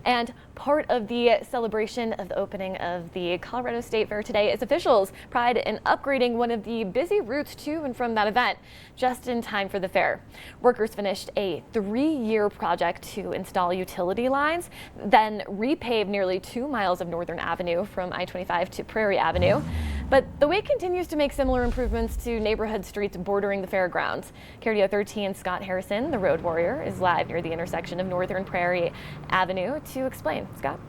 And part of the celebration of the opening of the Colorado State Fair today is officials' pride in upgrading one of the busy routes to and from that event just in time for the fair. Workers finished a 3-year project to install utility lines, then repave nearly 2 miles of Northern Avenue from I-25 to Prairie Avenue. But the wait continues to make similar improvements to neighborhood streets bordering the fairgrounds. KRDO 13 Scott Harrison, the road warrior, is live near the intersection of Northern Prairie Avenue to explain. Scott?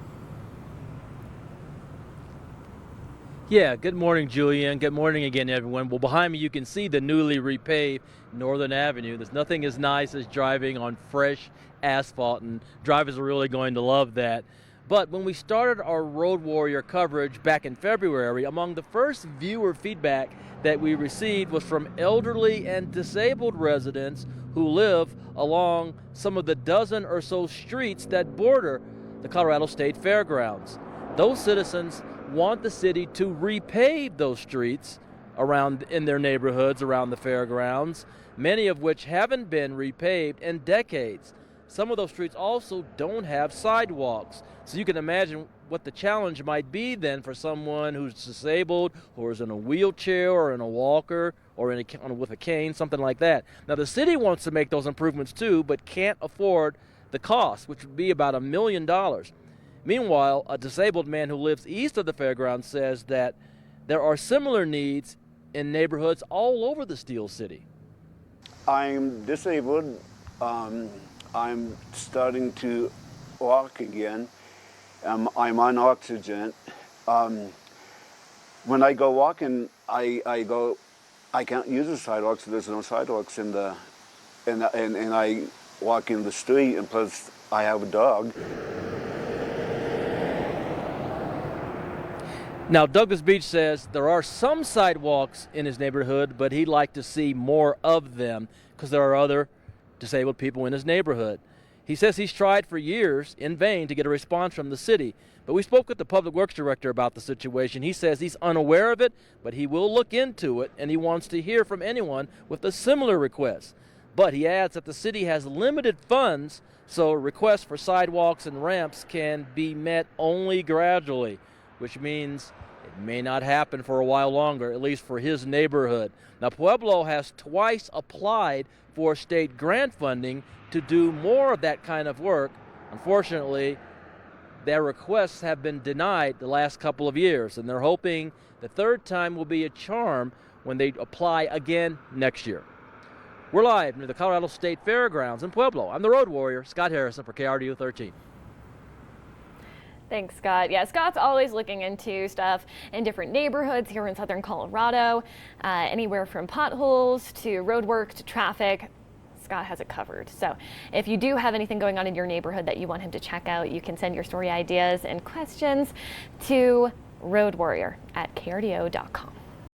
Yeah, good morning, Julian. Good morning again, everyone. Well, behind me you can see the newly repaved Northern Avenue. There's nothing as nice as driving on fresh asphalt, and drivers are really going to love that. But when we started our Road Warrior coverage back in February, among the first viewer feedback that we received was from elderly and disabled residents who live along some of the dozen or so streets that border the Colorado State Fairgrounds. Those citizens want the city to repave those streets around in their neighborhoods around the fairgrounds, many of which haven't been repaved in decades. Some of those streets also don't have sidewalks. So you can imagine what the challenge might be then for someone who's disabled, or is in a wheelchair or in a walker or with a cane, something like that. Now the city wants to make those improvements too, but can't afford the cost, which would be about $1 million. Meanwhile, a disabled man who lives east of the fairgrounds says that there are similar needs in neighborhoods all over the Steel City. I'm disabled. I'm starting to walk again. I'm on oxygen. When I go walking, I can't use the sidewalks. There's no sidewalks and I walk in the street, and plus I have a dog. Now, Douglas Beach says there are some sidewalks in his neighborhood, but he'd like to see more of them because there are other disabled people in his neighborhood. He says he's tried for years in vain to get a response from the city, but we spoke with the Public Works Director about the situation. He says he's unaware of it, but he will look into it, and he wants to hear from anyone with a similar request. But he adds that the city has limited funds, so requests for sidewalks and ramps can be met only gradually, which means it may not happen for a while longer, at least for his neighborhood. Now, Pueblo has twice applied for state grant funding to do more of that kind of work. Unfortunately, their requests have been denied the last couple of years, and they're hoping the third time will be a charm when they apply again next year. We're live near the Colorado State Fairgrounds in Pueblo. I'm the Road Warrior, Scott Harrison for KRDO 13. Thanks, Scott. Yeah, Scott's always looking into stuff in different neighborhoods here in southern Colorado, anywhere from potholes to road work to traffic. Scott has it covered. So if you do have anything going on in your neighborhood that you want him to check out, you can send your story ideas and questions to roadwarrior@krdo.com.